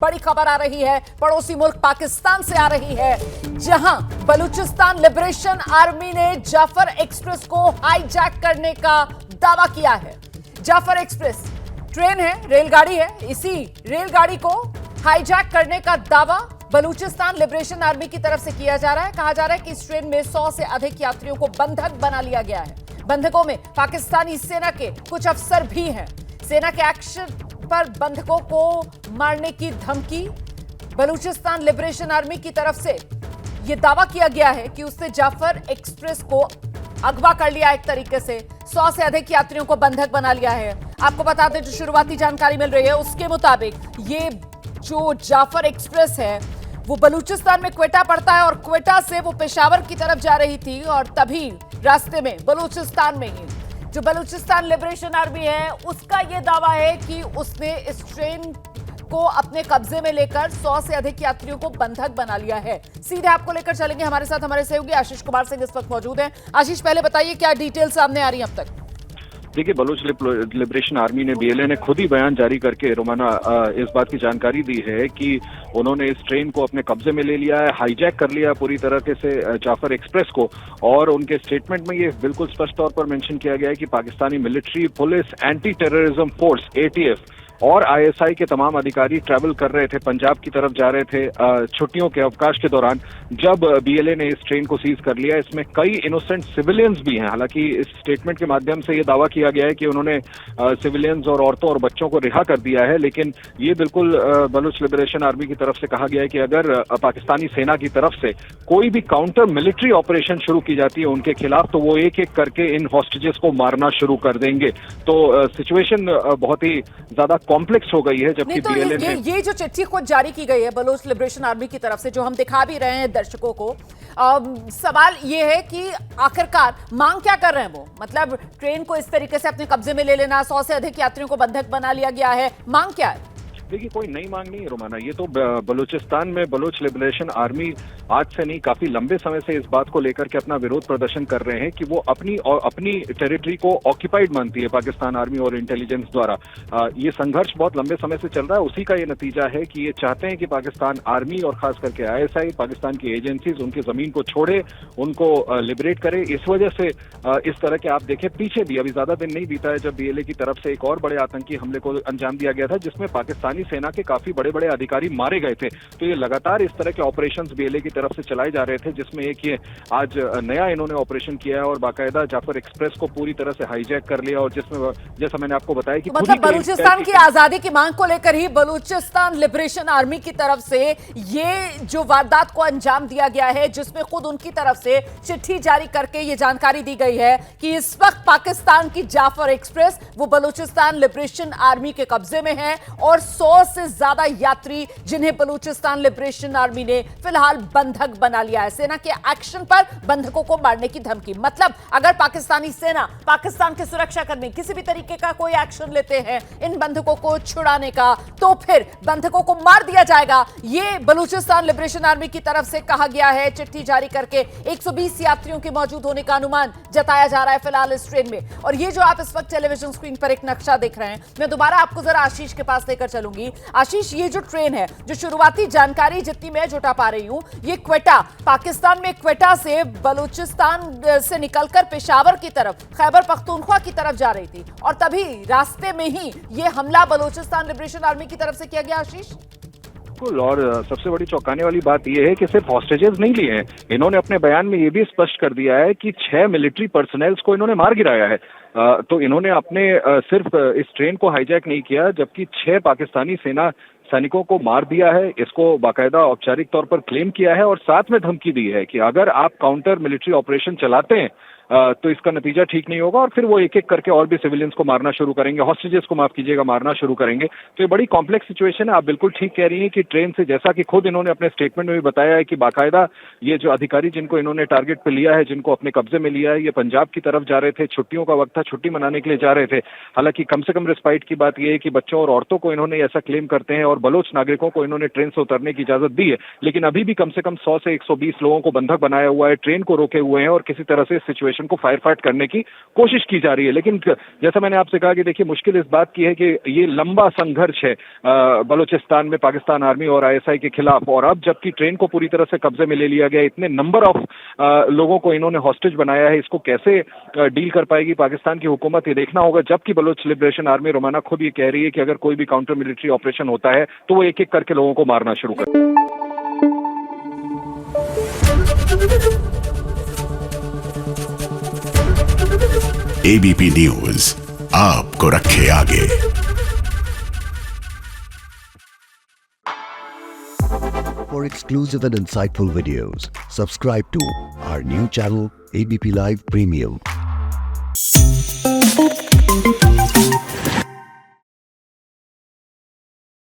बड़ी खबर आ रही है, पड़ोसी मुल्क पाकिस्तान से आ रही है, जहां बलूचिस्तान लिबरेशन आर्मी ने जाफर एक्सप्रेस को हाईजैक करने का दावा किया है। जाफर एक्सप्रेस ट्रेन है, रेलगाड़ी है, इसी रेलगाड़ी को हाईजैक करने का दावा बलूचिस्तान लिबरेशन आर्मी की तरफ से किया जा रहा है। कहा जा रहा है कि इस ट्रेन में 100 से अधिक यात्रियों को बंधक बना लिया गया है। बंधकों में पाकिस्तानी सेना के कुछ अफसर भी हैं। सेना के एक्शन पर बंधकों को मारने की धमकी। बलूचिस्तान लिबरेशन आर्मी की तरफ से यह दावा किया गया है कि उसने जाफर एक्सप्रेस को अगवा कर लिया, एक तरीके से 100 से अधिक यात्रियों को बंधक बना लिया है। आपको बता दें, जो शुरुआती जानकारी मिल रही है उसके मुताबिक ये जो जाफर एक्सप्रेस है वो बलूचिस्तान में क्वेटा पड़ता है और क्वेटा से वो पेशावर की तरफ जा रही थी और तभी रास्ते में बलूचिस्तान में ही जो बलूचिस्तान लिबरेशन आर्मी है उसका यह दावा है कि उसने इस ट्रेन को अपने कब्जे में लेकर 100 से अधिक यात्रियों को बंधक बना लिया है। सीधे आपको लेकर चलेंगे, हमारे साथ हमारे सहयोगी आशीष कुमार सिंह इस वक्त मौजूद हैं। आशीष, पहले बताइए क्या डिटेल सामने आ रही है अब तक? देखिए, बलूच लिबरेशन आर्मी ने बीएलए ने खुद ही बयान जारी करके रोमाना इस बात की जानकारी दी है कि उन्होंने इस ट्रेन को अपने कब्जे में ले लिया है, हाईजैक कर लिया पूरी तरह से जाफर एक्सप्रेस को। और उनके स्टेटमेंट में ये बिल्कुल स्पष्ट तौर पर मेंशन किया गया है कि Pakistani military, police, anti terrorism force ETF और आईएसआई के तमाम अधिकारी ट्रैवल कर रहे थे, पंजाब की तरफ जा रहे थे छुट्टियों के अवकाश के दौरान, जब बीएलए ने इस ट्रेन को सीज कर लिया। इसमें कई इनोसेंट सिविलियंस भी हैं। हालांकि इस स्टेटमेंट के माध्यम से ये दावा किया गया है कि उन्होंने सिविलियंस और औरतों और बच्चों को रिहा कर दिया है, लेकिन ये बिल्कुल बलूच लिबरेशन आर्मी की तरफ से कहा गया है कि अगर पाकिस्तानी सेना की तरफ से कोई भी काउंटर मिलिट्री ऑपरेशन शुरू की जाती है उनके खिलाफ, तो वो एक एक करके इन हॉस्टेजेस को मारना शुरू कर देंगे। तो सिचुएशन बहुत ही ज्यादा कॉम्प्लेक्स हो गई है। जबकि तो ये जो चिट्ठी खुद जारी की गई है बलूच लिबरेशन आर्मी की तरफ से, जो हम दिखा भी रहे हैं दर्शकों को, सवाल ये है कि आखिरकार मांग क्या कर रहे हैं वो? मतलब ट्रेन को इस तरीके से अपने कब्जे में ले लेना, 100 से अधिक यात्रियों को बंधक बना लिया गया है, मांग क्या है? देखिए, कोई नई मांग नहीं है रोमाना। ये तो बलूचिस्तान में बलूच लिबरेशन आर्मी आज से नहीं, काफी लंबे समय से इस बात को लेकर के अपना विरोध प्रदर्शन कर रहे हैं कि वो अपनी टेरिटरी को ऑक्यूपाइड मानती है पाकिस्तान आर्मी और इंटेलिजेंस द्वारा। ये संघर्ष बहुत लंबे समय से चल रहा है। उसी का ये नतीजा है कि ये चाहते हैं कि पाकिस्तान आर्मी और खास करके आईएसआई, पाकिस्तान की एजेंसीज उनकी जमीन को छोड़े, उनको लिबरेट करे। इस वजह से इस तरह के आप देखें, पीछे भी अभी ज्यादा दिन नहीं बीता है जब बीएलए की तरफ से एक और बड़े आतंकी हमले को अंजाम दिया गया था, जिसमें पाकिस्तानी सेना के काफी बड़े बड़े अधिकारी मारे गए थे। तो ये लगातार इस तरह के ऑपरेशंस बीएलए की तरफ से चलाए जा रहे थे, जिसमें एक ये आज नया इन्होंने ऑपरेशन किया है और बाकायदा जाफर एक्सप्रेस को पूरी तरह से हाईजैक कर लिया। और जिसमें जैसा मैंने आपको बताया कि मतलब बलूचिस्तान की आजादी की मांग को लेकर ही बलूचिस्तान लिबरेशन आर्मी की तरफ से ये जो वारदात को अंजाम दिया गया है, जिसमें खुद उनकी तरफ से चिट्ठी जारी करके ये जानकारी दी गई है कि इस वक्त पाकिस्तान की जाफर एक्सप्रेस वो बलूचिस्तान लिबरेशन आर्मी के कब्जे में है और 100 से ज्यादा यात्री जिन्हें बलूचिस्तान लिबरेशन आर्मी ने फिलहाल बंधक बना लिया है। सेना के एक्शन पर बंधकों को मारने की धमकी। मतलब अगर पाकिस्तानी सेना, पाकिस्तान के सुरक्षा कर्मी किसी भी तरीके का कोई एक्शन लेते हैं इन बंधकों को छुड़ाने का, तो फिर बंधकों को मार दिया जाएगा। ये बलूचिस्तान लिबरेशन आर्मी की तरफ से कहा गया है। चिट्ठी जारी करके 120 यात्रियों के मौजूद होने का अनुमान जताया जा रहा है फिलहाल इस ट्रेन में। और ये जो आप इस वक्त टेलीविजन स्क्रीन पर एक नक्शा देख रहे हैं, मैं दोबारा आपको जरा आशीष के पास लेकर चलूंगी। आशीष, ये जो ट्रेन है, जो शुरुआती जानकारी जितनी मैं जुटा पा रही हूं, ये क्वेटा, पाकिस्तान में क्वेटा से बलूचिस्तान से निकलकर पेशावर की तरफ, खैबर पख्तूनख्वा की तरफ जा रही थी और तभी रास्ते में ही ये हमला बलूचिस्तान लिबरेशन आर्मी की तरफ से किया गया। आशीष, और सबसे बड़ी चौंकाने वाली बात यह है कि सिर्फ हॉस्टेजेस नहीं लिए हैं, इन्होंने अपने बयान में यह भी स्पष्ट कर दिया है कि 6 मिलिट्री पर्सनल्स को इन्होंने मार गिराया है। तो इन्होंने अपने सिर्फ इस ट्रेन को हाईजैक नहीं किया, जबकि 6 पाकिस्तानी सेना सैनिकों को मार दिया है। इसको बाकायदा औपचारिक तौर पर क्लेम किया है और साथ में धमकी दी है कि अगर आप काउंटर मिलिट्री ऑपरेशन चलाते हैं तो इसका नतीजा ठीक नहीं होगा और फिर वो एक एक करके और भी सिविलियंस को मारना शुरू करेंगे, हॉस्टेजेस को माफ कीजिएगा मारना शुरू करेंगे। तो ये बड़ी कॉम्प्लेक्स सिचुएशन है। आप बिल्कुल ठीक कह रही हैं कि ट्रेन से, जैसा कि खुद इन्होंने अपने स्टेटमेंट में भी बताया है कि बाकायदा ये जो अधिकारी जिनको इन्होंने टारगेट पे लिया है, जिनको अपने कब्जे में लिया है, ये पंजाब की तरफ जा रहे थे, छुट्टियों का वक्त था, छुट्टी मनाने के लिए जा रहे थे। हालांकि कम से कम रिस्पाइट की बात यह है कि बच्चों और औरतों को इन्होंने ऐसा क्लेम करते हैं और बलोच नागरिकों को इन्होंने ट्रेन से उतरने की इजाजत दी है, लेकिन अभी भी कम से कम 100 से 120 लोगों को बंधक बनाया हुआ है, ट्रेन को रोके हुए हैं और किसी तरह से सिचुएशन लिबरेशन को फायर फाइट करने की कोशिश की जा रही है। लेकिन जैसा मैंने आपसे कहा कि देखिए मुश्किल इस बात की है कि ये लंबा संघर्ष है बलूचिस्तान में पाकिस्तान आर्मी और आईएसआई के खिलाफ, और अब जबकि ट्रेन को पूरी तरह से कब्जे में ले लिया गया, इतने नंबर ऑफ लोगों को इन्होंने हॉस्टेज बनाया है, इसको कैसे डील कर पाएगी पाकिस्तान की हुकूमत, ये देखना होगा। जबकि बलूच लिबरेशन आर्मी रोमाना खुद ये कह रही है कि अगर कोई भी काउंटर मिलिट्री ऑपरेशन होता है तो वो एक एक करके लोगों को मारना शुरू कर। एबीपी न्यूज आपको रखे आगे। For exclusive and insightful videos, subscribe to our new channel ABP Live Premium.